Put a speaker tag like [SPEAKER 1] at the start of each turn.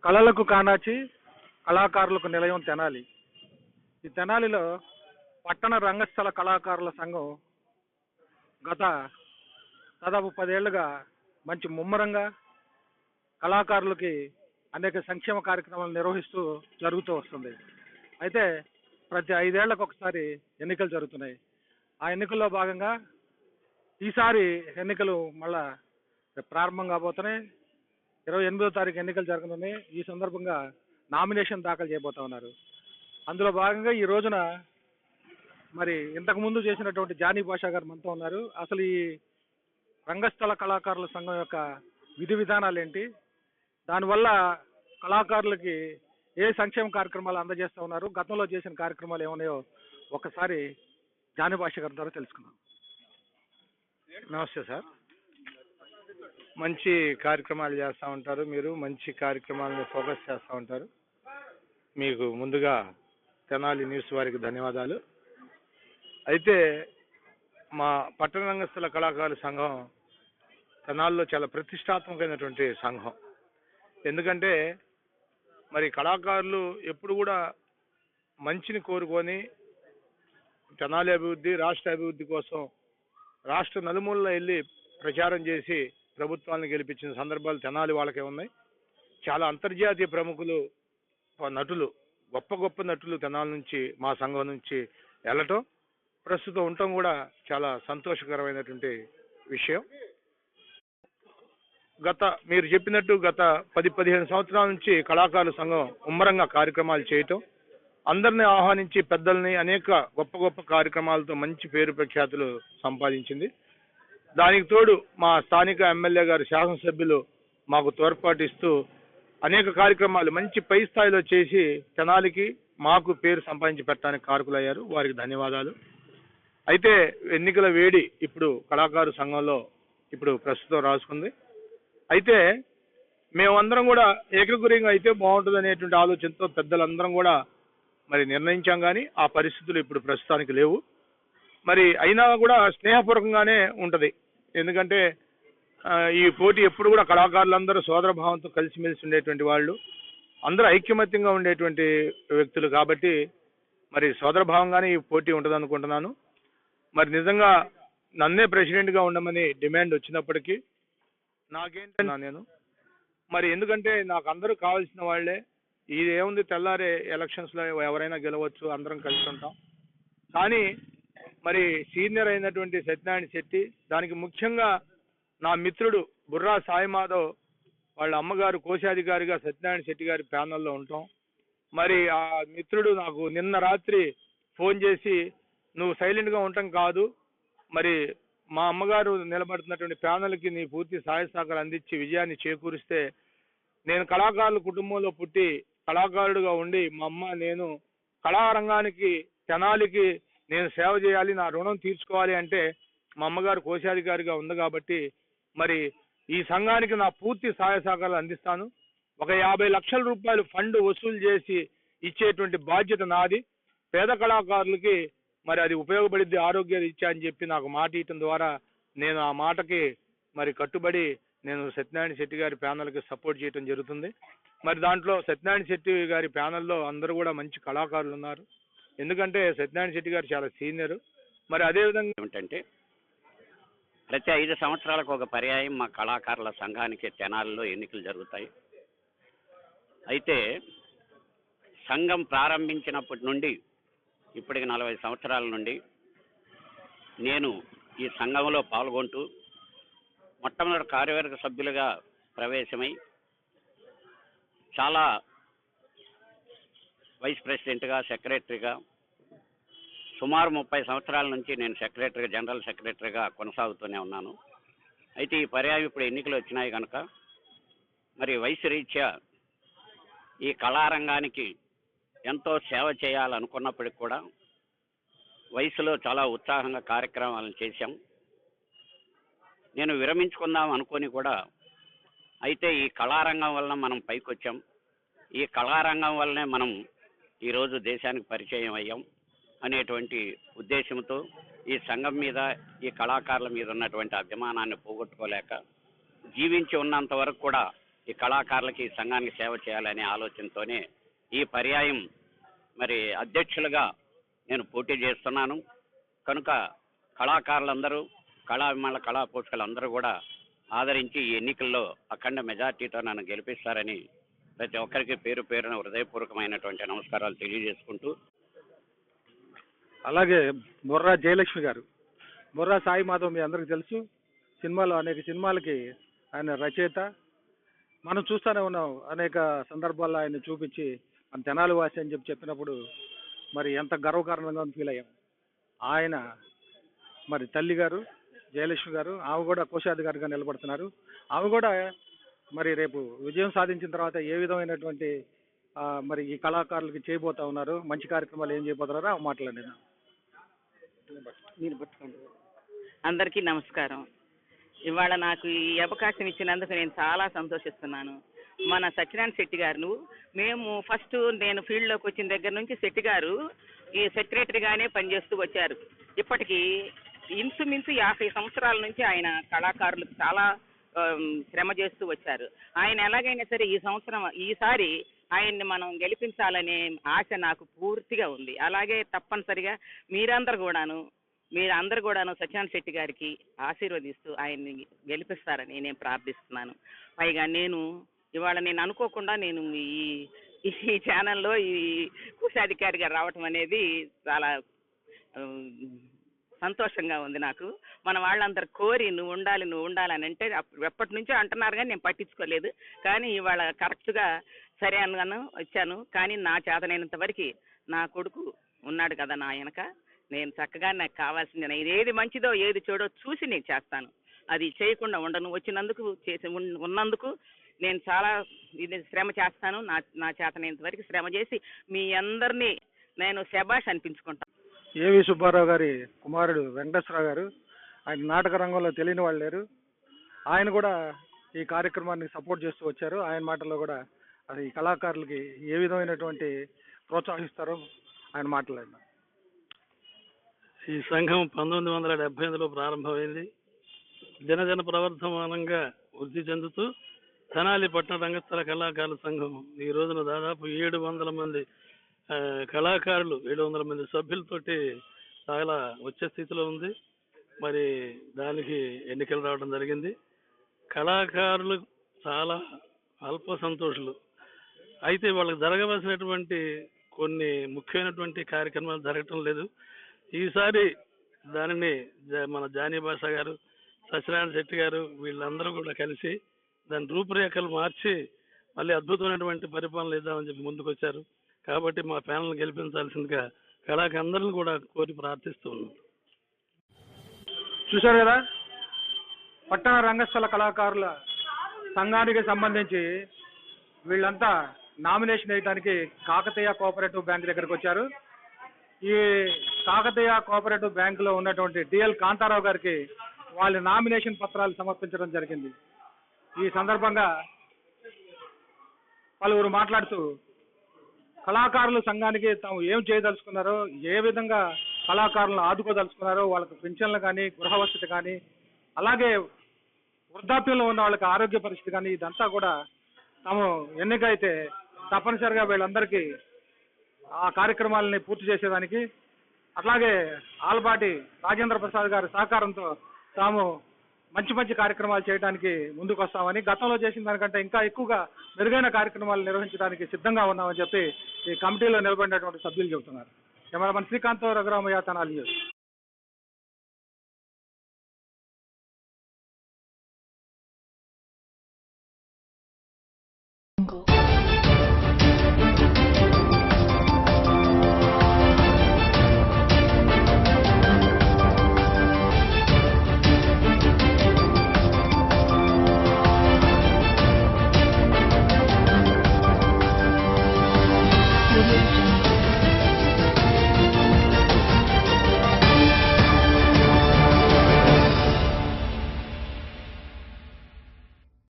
[SPEAKER 1] కళలకు కానాచి కళాకారులకు నిలయం తెనాలి. ఈ తెనాలిలో పట్టణ రంగస్థల కళాకారుల సంఘం గత దాదాపు 10 ఏళ్లుగా మంచి ముమ్మరంగా కళాకారులకి అనేక సంక్షేమ కార్యక్రమాలు నిర్వహిస్తూ జరుగుతూ వస్తుంది. అయితే ప్రతి 5 ఏళ్లకు ఒకసారి ఎన్నికలు జరుగుతున్నాయి. ఆ ఎన్నికల్లో భాగంగా ఈసారి ఎన్నికలు మళ్ళా ప్రారంభం కాబోతున్నాయి. 28వ తారీఖు ఎన్నికలు జరగనున్నాయి. ఈ సందర్భంగా నామినేషన్ దాఖలు చేయబోతా ఉన్నారు. అందులో భాగంగా ఈ రోజున మరి ఇంతకు ముందు చేసినటువంటి జానీ బాషా గారు మనతో ఉన్నారు. అసలు ఈ రంగస్థల కళాకారుల సంఘం యొక్క విధి విధానాలు ఏంటి, దానివల్ల కళాకారులకి ఏ సంక్షేమ కార్యక్రమాలు అందజేస్తూ ఉన్నారు, గతంలో చేసిన కార్యక్రమాలు ఏమున్నాయో ఒకసారి జానీ బాషా గారి ద్వారా తెలుసుకుందాం.
[SPEAKER 2] నమస్తే సార్. మంచి కార్యక్రమాలు చేస్తూ ఉంటారు, మీరు మంచి కార్యక్రమాలను ఫోకస్ చేస్తూ ఉంటారు. మీకు ముందుగా తెనాలి న్యూస్ వారికి ధన్యవాదాలు. అయితే మా పట్టణ రంగస్థల కళాకారుల సంఘం తెనాలిలో చాలా ప్రతిష్టాత్మకమైనటువంటి సంఘం. ఎందుకంటే మరి కళాకారులు ఎప్పుడు కూడా మంచిని కోరుకొని తెనాలి అభివృద్ధి, రాష్ట్ర అభివృద్ధి కోసం రాష్ట్ర నలుమూలలో వెళ్ళి ప్రచారం చేసి ప్రభుత్వాన్ని గెలిపించిన సందర్భాలు తెనాలి వాళ్ళకే ఉన్నాయి. చాలా అంతర్జాతీయ ప్రముఖులు, నటులు, గొప్ప గొప్ప నటులు తెనాలి నుంచి మా సంఘం నుంచి వెళ్ళటం, ప్రస్తుతం ఉండటం కూడా చాలా సంతోషకరమైనటువంటి విషయం. మీరు చెప్పినట్టు గత 10-15 సంవత్సరాల నుంచి కళాకారుల సంఘం ముమ్మరంగా కార్యక్రమాలు చేయటం, అందరినీ ఆహ్వానించి పెద్దల్ని అనేక గొప్ప గొప్ప కార్యక్రమాలతో మంచి పేరు ప్రఖ్యాతులు సంపాదించింది. దానికి తోడు మా స్థానిక ఎమ్మెల్యే గారు, శాసనసభ్యులు మాకు తోడ్పాటు ఇస్తూ అనేక కార్యక్రమాలు మంచి పై స్థాయిలో చేసి తెనాలికి మాకు పేరు సంపాదించి పెట్టడానికి కారకులయ్యారు. వారికి ధన్యవాదాలు. అయితే ఎన్నికల వేడి ఇప్పుడు కళాకారు సంఘంలో ఇప్పుడు ప్రస్తుతం రాసుకుంది. అయితే మేమందరం కూడా ఏకగ్రీవంగా అయితే బాగుంటుంది అనేటువంటి ఆలోచనతో పెద్దలందరం కూడా మరి నిర్ణయించాం. కానీ ఆ పరిస్థితులు ఇప్పుడు ప్రస్తుతానికి లేవు. మరి అయినా కూడా స్నేహపూర్వకంగానే ఉంటది. ఎందుకంటే ఈ పోటీ ఎప్పుడు కూడా కళాకారులందరూ సోదర భావంతో కలిసిమెలిసి ఉండేటువంటి వాళ్ళు, అందరూ ఐక్యమత్యంగా ఉండేటువంటి వ్యక్తులు కాబట్టి మరి సోదర భావంగానే ఈ పోటీ ఉంటుంది అనుకుంటున్నాను. మరి నిజంగా నన్నే ప్రెసిడెంట్ గా ఉండమని డిమాండ్ వచ్చినప్పటికీ నాకేంటన్నా నేను మరి ఎందుకంటే నాకు అందరూ కావాల్సిన వాళ్లే. ఇది ఏముంది, తెల్లారే ఎలక్షన్స్ లో ఎవరైనా గెలవచ్చు, అందరం కలిసి ఉంటాం. కానీ మరి సీనియర్ అయినటువంటి సత్యనారాయణ శెట్టి, దానికి ముఖ్యంగా నా మిత్రుడు బుర్రా సాయి మాధవ్ వాళ్ళ అమ్మగారు కోశాధికారిగా సత్యనారాయణ శెట్టి గారి ప్యానల్లో ఉంటాం. మరి ఆ మిత్రుడు నాకు నిన్న రాత్రి ఫోన్ చేసి, నువ్వు సైలెంట్ గా ఉండటం కాదు, మరి మా అమ్మగారు నిలబడుతున్నటువంటి ప్యానల్కి నీ పూర్తి సహాయ సహకారం అందించి విజయాన్ని చేకూరిస్తే, నేను కళాకారుల కుటుంబంలో పుట్టి కళాకారుడుగా ఉండి మా అమ్మ నేను కళారంగానికి తెనాలికి నేను సేవ చేయాలి, నా రుణం తీర్చుకోవాలి అంటే మా అమ్మగారు కోశాధికారిగా ఉంది కాబట్టి మరి ఈ సంఘానికి నా పూర్తి సహాయ సహకారాలు అందిస్తాను. ఒక 50 లక్షల రూపాయలు ఫండ్ వసూలు చేసి ఇచ్చేటువంటి బాధ్యత నాది. పేద కళాకారులకి మరి అది ఉపయోగపడిద్ది ఆరోగ్య రీత్యా అని చెప్పి నాకు మాట ఇవ్వటం ద్వారా నేను ఆ మాటకి మరి కట్టుబడి నేను సత్యనారాయణ శెట్టి గారి ప్యానల్కి సపోర్ట్ చేయడం జరుగుతుంది. మరి దాంట్లో సత్యనారాయణ శెట్టి గారి ప్యానల్లో అందరూ కూడా మంచి కళాకారులు ఉన్నారు. ఎందుకంటే సత్యనారాయణ శెట్టి గారు చాలా సీనియర్. మరి అదేవిధంగా
[SPEAKER 3] ఏమిటంటే ప్రతి 5 సంవత్సరాలకు ఒక పర్యాయం మా కళాకారుల సంఘానికి తెనాలిలో ఎన్నికలు జరుగుతాయి. అయితే సంఘం ప్రారంభించినప్పటి నుండి ఇప్పటికి 40 సంవత్సరాల నుండి నేను ఈ సంఘంలో పాల్గొంటూ మొట్టమొదటి కార్యవర్గ సభ్యులుగా ప్రవేశమై చాలా వైస్ ప్రెసిడెంట్గా, సెక్రటరీగా సుమారు 30 సంవత్సరాల నుంచి నేను సెక్రటరీగా, జనరల్ సెక్రటరీగా కొనసాగుతూనే ఉన్నాను. అయితే ఈ పర్యాయం ఇప్పుడు ఎన్నికలు వచ్చినాయి కనుక మరి వయసు రీత్యా ఈ కళారంగానికి ఎంతో సేవ చేయాలనుకున్నప్పటికి కూడా వయసులో చాలా ఉత్సాహంగా కార్యక్రమాలను చేశాం. నేను విరమించుకుందాం అనుకొని కూడా, అయితే ఈ కళారంగం వలన మనం పైకి వచ్చాం, ఈ కళారంగం వల్లనే మనం ఈరోజు దేశానికి పరిచయం అయ్యాం అనేటువంటి ఉద్దేశంతో ఈ సంఘం మీద, ఈ కళాకారుల మీద ఉన్నటువంటి అభిమానాన్ని పోగొట్టుకోలేక జీవించి ఉన్నంత వరకు కూడా ఈ కళాకారులకి, ఈ సంఘానికి సేవ చేయాలనే ఆలోచనతోనే ఈ పర్యాయం మరి అధ్యక్షులుగా నేను పోటీ చేస్తున్నాను. కనుక కళాకారులందరూ, కళాభిమానుల, కళా పోషకులందరూ కూడా ఆదరించి ఈ ఎన్నికల్లో అఖండ మెజార్టీతో నన్ను గెలిపిస్తారని ప్రతి ఒక్కరికి పేరు పేరున హృదయపూర్వకమైనటువంటి నమస్కారాలు తెలియజేసుకుంటూ,
[SPEAKER 1] అలాగే బుర్రా జయలక్ష్మి గారు, బుర్రా సాయి మాధవ్ మీ అందరికి తెలుసు. అనేక సినిమాలకి ఆయన రచయిత. మనం చూస్తూనే ఉన్నాం, అనేక సందర్భాల్లో ఆయన చూపించి మన తెనాలి వాసి అని చెప్పినప్పుడు మరి ఎంత గర్వకారణంగా ఫీల్ అయ్యాం. ఆయన మరి తల్లి గారు జయలక్ష్మి గారు, ఆమె కూడా కోశాధికారిగా నిలబడుతున్నారు. ఆమె కూడా మరి రేపు విజయం సాధించిన తర్వాత ఏ విధమైనటువంటి మరి ఈ కళాకారులకి చేయబోతా ఉన్నారు, మంచి కార్యక్రమాలు ఏం చేయబోతున్నారో ఆ మాట్లాడినా.
[SPEAKER 4] అందరికీ నమస్కారం. ఇవాళ నాకు ఈ అవకాశం ఇచ్చినందుకు నేను చాలా సంతోషిస్తున్నాను. మన సత్యనారాయణ శెట్టి గారు, నేను ఫీల్డ్లోకి వచ్చిన దగ్గర నుంచి శెట్టి గారు ఈ సెక్రటరీగానే పనిచేస్తూ వచ్చారు. ఇప్పటికీ ఇంచుమించు 50 సంవత్సరాల నుంచి ఆయన కళాకారులకు చాలా శ్రమ చేస్తూ వచ్చారు. ఆయన ఎలాగైనా సరే ఈసారి ఆయన్ని మనం గెలిపించాలనే ఆశ నాకు పూర్తిగా ఉంది. అలాగే తప్పనిసరిగా మీరందరూ కూడాను సత్యనారాయణ శెట్టి గారికి ఆశీర్వదిస్తూ ఆయన్ని గెలిపిస్తారని నేను ప్రార్థిస్తున్నాను. పైగా ఇవాళ నేను అనుకోకుండా ఈ ఛానల్లో ఈ కోశాధికారిగా రావటం అనేది చాలా సంతోషంగా ఉంది నాకు. మన వాళ్ళందరూ కోరి నువ్వు ఉండాలి అని అంటే ఎప్పటి నుంచో అంటున్నారు, కానీ నేను పట్టించుకోలేదు. కానీ ఇవాళ కరెక్ట్గా సరే అన్నాను, వచ్చాను. కానీ నా చేతనైనంత వరకు నా కొడుకు ఉన్నాడు కదా నా వెనక, నేను చక్కగా నాకు కావాల్సింది ఏది మంచిదో ఏది చెడో చూసి నేను చేస్తాను. అది చేయకుండా ఉండను. ఉన్నందుకు నేను చాలా ఇది శ్రమ చేస్తాను. నా చేతనైనంత వరకు శ్రమ చేసి మీ అందరినీ నేను శభాష్ అనిపించుకుంటాను.
[SPEAKER 1] ఏవి సుబ్బారావు గారి కుమారుడు వెంకటేశ్వరరావు గారు, ఆయన నాటక రంగంలో తెలియని వాళ్ళు లేరు. ఆయన కూడా ఈ కార్యక్రమాన్ని సపోర్ట్ చేస్తూ వచ్చారు. ఆయన మాటల్లో కూడా అది ఈ కళాకారులకి ఏ విధమైనటువంటి ప్రోత్సహిస్తారో ఆయన మాట్లాడినారు.
[SPEAKER 5] ఈ సంఘం 1978లో ప్రారంభమైంది. దినదిన ప్రవర్ధమానంగా వృద్ధి చెందుతూ తెనాలి పట్టణ రంగస్థల కళాకారుల సంఘం ఈ రోజున దాదాపు 700 మంది కళాకారులు, 700 మంది సభ్యులతోటి చాలా వచ్చే స్థితిలో ఉంది. మరి దానికి ఎన్నికలు రావడం జరిగింది. కళాకారులు చాలా అల్ప సంతోషులు. అయితే వాళ్ళకి జరగవలసినటువంటి కొన్ని ముఖ్యమైనటువంటి కార్యక్రమాలు జరగటం లేదు. ఈసారి దానిని మన జానీ భాష గారు, సత్యనారాయణ శెట్టి గారు వీళ్ళందరూ కూడా కలిసి దాని రూపురేఖలు మార్చి మళ్ళీ అద్భుతమైనటువంటి పరిపాలన ఇద్దామని చెప్పి ముందుకు వచ్చారు. కాబట్టి మా ప్యానల్ గెలిపించాల్సిందిగా కళాకారులందరినీ కూడా కోరి ప్రార్థిస్తూ ఉన్నాం.
[SPEAKER 1] చూశారు కదా, పట్టణ రంగస్థల కళాకారుల సంఘానికి సంబంధించి వీళ్ళంతా నామినేషన్ వేయడానికి కాకతీయ కోఆపరేటివ్ బ్యాంక్ దగ్గరకు వచ్చారు. ఈ కాకతీయ కోఆపరేటివ్ బ్యాంకులో ఉన్నటువంటి డిఎల్ కాంతారావు గారికి వాళ్ళ నామినేషన్ పత్రాలు సమర్పించడం జరిగింది. ఈ సందర్భంగా పలువురు మాట్లాడుతూ కళాకారుల సంఘానికి తాము ఏం చేయదలుచుకున్నారో, ఏ విధంగా కళాకారులను ఆదుకోదలుచుకున్నారో, వాళ్ళకి పింఛన్లు కానీ, గృహ వసతి కానీ, అలాగే వృద్ధాప్యంలో ఉన్న వాళ్ళకి ఆరోగ్య పరిస్థితి కానీ, ఇదంతా కూడా తాము ఎన్నికైతే తప్పనిసరిగా వీళ్ళందరికీ ఆ కార్యక్రమాలని పూర్తి చేసేదానికి, అట్లాగే ఆలపాటి రాజేంద్ర ప్రసాద్ గారి సహకారంతో తాము మంచి మంచి కార్యక్రమాలు చేయడానికి ముందుకు వస్తామని, గతంలో చేసిన దానికంటే ఇంకా ఎక్కువగా మెరుగైన కార్యక్రమాలు నిర్వహించడానికి సిద్ధంగా ఉన్నామని చెప్పి ఈ కమిటీలో నిలబడినటువంటి సభ్యులు చెబుతున్నారు. Cameraman Srikanth, Raghuramayya, Tenali news.